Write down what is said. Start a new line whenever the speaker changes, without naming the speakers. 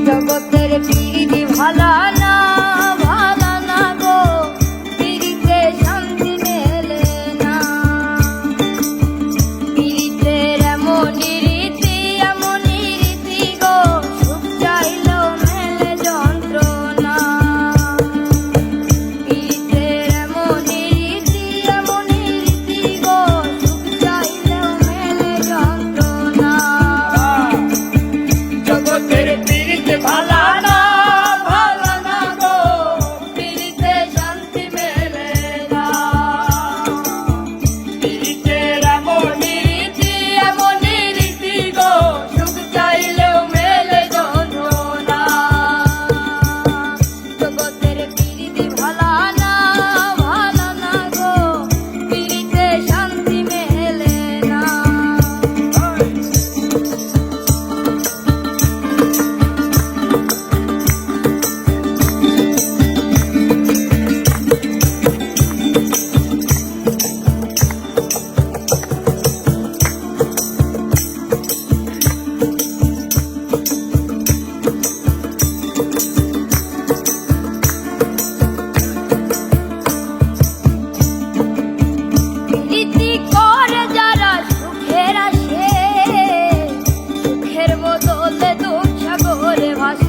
জগতের প্রীতি ভালা না, ভালা না গো, প্রীতিতে শান্তি মেলে না। প্রীতির এমনই রীতি, এমনই রীতি গো, সুখ চাইলেও মেলে যন্ত্রণা। প্রীতির এমনই রীতি, এমনই রীতি গো, সুখ চাইলেও মেলে যন্ত্রণা।
জগতের প্রীতি ভালা না, ভালা না গো, প্রীতিতে শান্তি মেলে না। প্রীতির এমনই রীতি, এমনই রীতি গো, সুখ চাইলেও মেলে যন্ত্রণা।
জগতের প্রীতি ভালা না, ভালা না গো, প্রীতিতে শান্তি মেলে না। প্রীতি করে যারা সুখের আসে, সুখের বদলে দুঃখ সাগরে ভাসে।